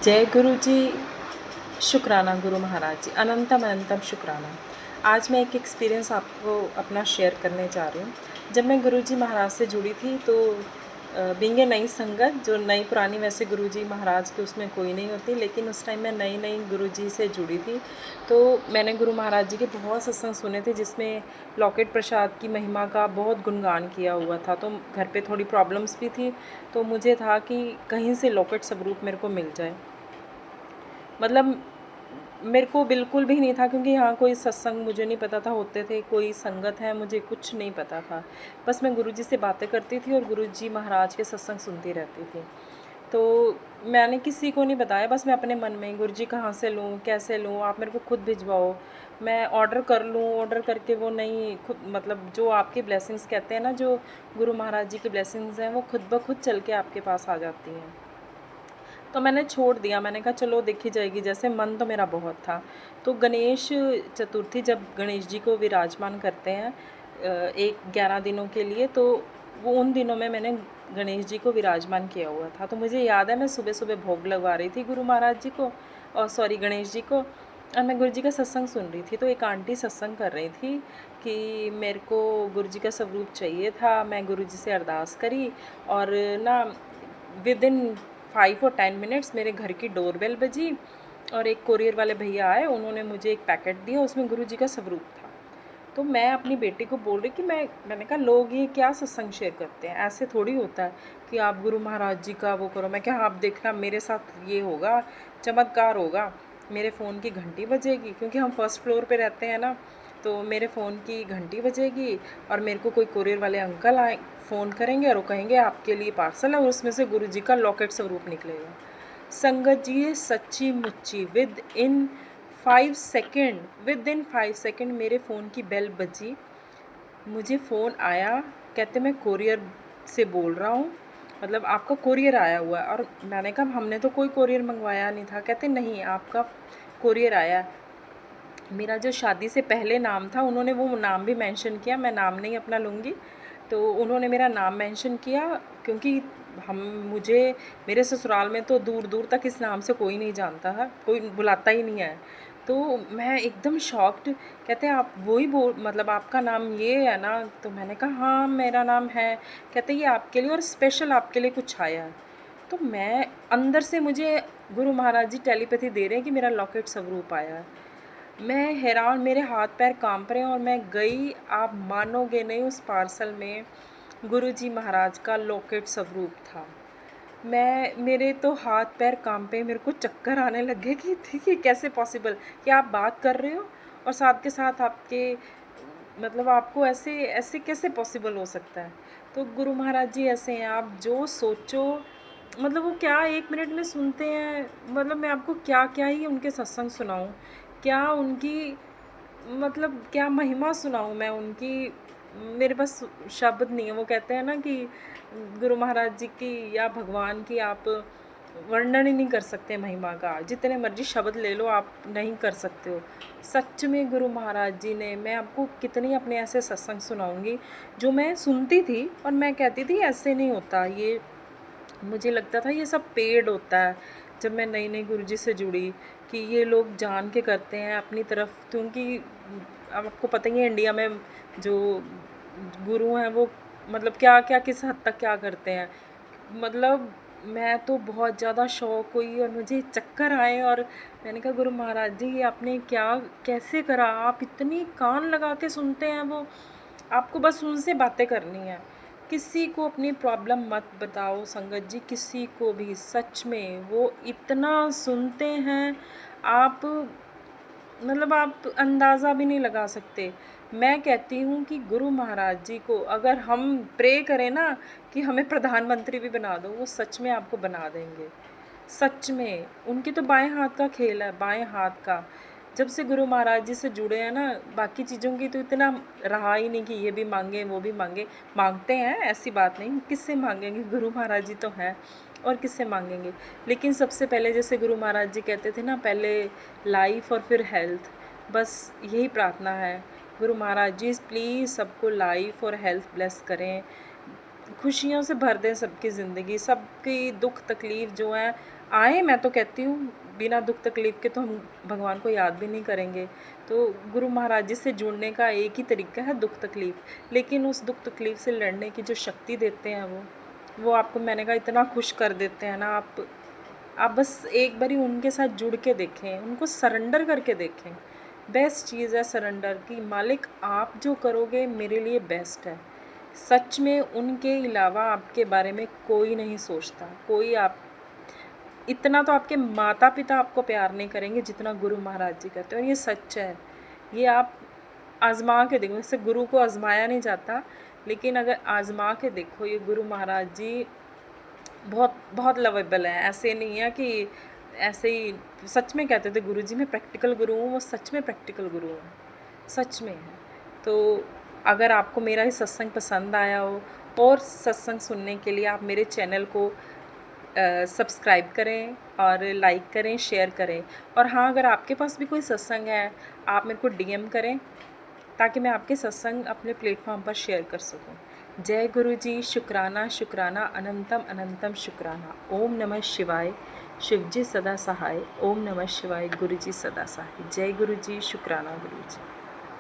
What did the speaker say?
जय गुरु जी। शुक्राना गुरु महाराज जी, अनंतम अनंतम शुक्राना। आज मैं एक एक्सपीरियंस आपको अपना शेयर करने जा रही हूँ। जब मैं गुरु जी महाराज से जुड़ी थी तो बीइंग ए नई संगत, जो नई पुरानी वैसे गुरु जी महाराज के उसमें कोई नहीं होती, लेकिन उस टाइम मैं नई नई गुरु जी से जुड़ी थी। तो मैंने गुरु महाराज जी के बहुत सत्संग सुने थे जिसमें लॉकेट प्रसाद की महिमा का बहुत गुणगान किया हुआ था। तो घर पे थोड़ी प्रॉब्लम्स भी थी, तो मुझे था कि कहीं से लॉकेट स्वरूप मेरे को मिल जाए। मतलब मेरे को बिल्कुल भी नहीं था, क्योंकि यहाँ कोई सत्संग मुझे नहीं पता था होते थे, कोई संगत है मुझे कुछ नहीं पता था। बस मैं गुरुजी से बातें करती थी और गुरुजी महाराज के सत्संग सुनती रहती थी। तो मैंने किसी को नहीं बताया, बस मैं अपने मन में, गुरुजी कहाँ से लूँ, कैसे लूँ, आप मेरे को खुद भिजवाओ, मैं ऑर्डर कर लूँ। ऑर्डर करके वो नहीं, खुद मतलब जो आपकी ब्लेसिंग्स कहते हैं ना, जो गुरु महाराज जी की ब्लेसिंग्स हैं, वो खुद ब खुद चल के आपके पास आ जाती हैं। तो मैंने छोड़ दिया, मैंने कहा चलो देखी जाएगी, जैसे मन तो मेरा बहुत था। तो गणेश चतुर्थी जब गणेश जी को विराजमान करते हैं 11 दिनों के लिए, तो वो उन दिनों में मैंने गणेश जी को विराजमान किया हुआ था। तो मुझे याद है मैं सुबह सुबह भोग लगवा रही थी गुरु महाराज जी को, और सॉरी गणेश जी को, और मैं गुरु जी का सत्संग सुन रही थी। तो एक आंटी सत्संग कर रही थी कि मेरे को गुरु जी का स्वरूप चाहिए था। मैं गुरु जी से अरदास करी और ना विद इन 5 और 10 मिनट्स मेरे घर की डोरबेल बजी और एक कोरियर वाले भैया आए, उन्होंने मुझे एक पैकेट दिया, उसमें गुरु जी का स्वरूप था। तो मैं अपनी बेटी को बोल रही कि मैंने कहा लोग ये क्या सत्संग शेयर करते हैं, ऐसे थोड़ी होता है कि आप गुरु महाराज जी का वो करो। मैं क्या, आप देखना मेरे साथ ये होगा, चमत्कार होगा। मेरे फ़ोन की घंटी बजेगी, क्योंकि हम फर्स्ट फ्लोर पे रहते हैं ना, तो मेरे फ़ोन की घंटी बजेगी और मेरे को कोई कोरियर वाले अंकल आए, फ़ोन करेंगे और वो कहेंगे आपके लिए पार्सल है, और उसमें से गुरु जी का लॉकेट स्वरूप निकलेगा। संगत जी सच्ची मुच्ची विद इन 5 सेकेंड मेरे फ़ोन की बेल बजी, मुझे फ़ोन आया, कहते मैं कोरियर से बोल रहा हूँ, मतलब आपका कोरियर आया हुआ है। और मैंने कहा हमने तो कोई कोरियर मंगवाया नहीं था। कहते नहीं, आपका कोरियर आया है। मेरा जो शादी से पहले नाम था, उन्होंने वो नाम भी मेंशन किया, मैं नाम नहीं अपना लूँगी, तो उन्होंने मेरा नाम मेंशन किया, क्योंकि हम मुझे मेरे ससुराल में तो दूर दूर तक इस नाम से कोई नहीं जानता है, कोई बुलाता ही नहीं है। तो मैं एकदम शॉक्ड, कहते हैं आप वही बोल, मतलब आपका नाम ये है ना? तो मैंने कहा हाँ मेरा नाम है। कहते ये आपके लिए और स्पेशल आपके लिए कुछ आया है। तो मैं अंदर से, मुझे गुरु महाराज जी टेलीपैथी दे रहे हैं कि मेरा लॉकेट स्वरूप आया है। मैं हैरान, मेरे हाथ पैर कांप रहे हैं, और मैं गई, आप मानोगे नहीं, उस पार्सल में गुरुजी महाराज का लॉकेट स्वरूप था। मेरे तो हाथ पैर कांपे, मेरे को चक्कर आने लगे कि देखिए कैसे पॉसिबल कि आप बात कर रहे हो और साथ के साथ आपके, मतलब आपको ऐसे ऐसे कैसे पॉसिबल हो सकता है। तो गुरु महाराज जी ऐसे हैं, आप जो सोचो, मतलब वो क्या 1 मिनट में सुनते हैं। मतलब मैं आपको क्या क्या ही उनके सत्संग सुनाऊं, क्या उनकी, मतलब क्या महिमा सुनाऊं मैं उनकी, मेरे पास शब्द नहीं है। वो कहते हैं ना कि गुरु महाराज जी की या भगवान की आप वर्णन ही नहीं कर सकते महिमा का, जितने मर्जी शब्द ले लो आप नहीं कर सकते हो। सच में गुरु महाराज जी ने, मैं आपको कितनी अपने ऐसे सत्संग सुनाऊंगी जो मैं सुनती थी और मैं कहती थी ऐसे नहीं होता, ये मुझे लगता था ये सब पेड़ होता है। जब मैं नई नई गुरुजी से जुड़ी कि ये लोग जान के करते हैं अपनी तरफ, क्योंकि अब आपको पता ही है इंडिया में जो गुरु हैं वो मतलब क्या क्या किस हद तक क्या करते हैं। मतलब मैं तो बहुत ज़्यादा शौक हुई और मुझे चक्कर आए, और मैंने कहा गुरु महाराज जी ये आपने क्या कैसे करा, आप इतनी कान लगा के सुनते हैं वो, आपको बस उनसे बातें करनी है। किसी को अपनी प्रॉब्लम मत बताओ संगत जी, किसी को भी, सच में वो इतना सुनते हैं, आप मतलब आप अंदाज़ा भी नहीं लगा सकते। मैं कहती हूँ कि गुरु महाराज जी को अगर हम प्रे करें ना कि हमें प्रधानमंत्री भी बना दो, वो सच में आपको बना देंगे। सच में उनकी तो बाएं हाथ का खेल है, बाएं हाथ का। जब से गुरु महाराज जी से जुड़े हैं ना, बाकी चीज़ों की तो इतना रहा ही नहीं कि ये भी मांगे वो भी मांगे। मांगते हैं, ऐसी बात नहीं, किससे मांगेंगे, गुरु महाराज जी तो हैं, और किससे मांगेंगे। लेकिन सबसे पहले जैसे गुरु महाराज जी कहते थे ना, पहले लाइफ और फिर हेल्थ, बस यही प्रार्थना है। गुरु महाराज जी प्लीज़ सबको लाइफ और हेल्थ ब्लेस करें, खुशियों से भर दें सबकी ज़िंदगी, सबकी दुख तकलीफ़ जो है आए, मैं तो कहती हूँ बिना दुख तकलीफ़ के तो हम भगवान को याद भी नहीं करेंगे। तो गुरु महाराज जी से जुड़ने का एक ही तरीका है दुख तकलीफ़, लेकिन उस दुख तकलीफ़ से लड़ने की जो शक्ति देते हैं वो आपको, मैंने कहा, इतना खुश कर देते हैं ना। आप बस एक बारी उनके साथ जुड़ के देखें, उनको सरेंडर करके देखें। बेस्ट चीज़ है सरेंडर की, मालिक आप जो करोगे मेरे लिए बेस्ट है। सच में उनके अलावा आपके बारे में कोई नहीं सोचता, कोई आप, इतना तो आपके माता पिता आपको प्यार नहीं करेंगे जितना गुरु महाराज जी करते हैं, और ये सच है। ये आप आज़मा के देखो, इससे गुरु को आज़माया नहीं जाता, लेकिन अगर आज़मा के देखो, ये गुरु महाराज जी बहुत बहुत लवेबल हैं। ऐसे नहीं है कि ऐसे ही सच में कहते थे गुरु जी मैं प्रैक्टिकल गुरु हूँ, वो सच में प्रैक्टिकल गुरु हैं, सच में है। तो अगर आपको मेरा ये सत्संग पसंद आया हो, और सत्संग सुनने के लिए आप मेरे चैनल को सब्सक्राइब करें और लाइक करें, शेयर करें। और हाँ, अगर आपके पास भी कोई सत्संग है, आप मेरे को डीएम करें ताकि मैं आपके सत्संग अपने प्लेटफॉर्म पर शेयर कर सकूं। जय गुरु जी, शुक्राना शुक्राना, अनंतम अनंतम शुक्राना। ओम नमः शिवाय, शिव जी सदा सहाय। ओम नमः शिवाय, गुरु जी सदा सहाय। जय गुरु जी, शुक्राना गुरु जी।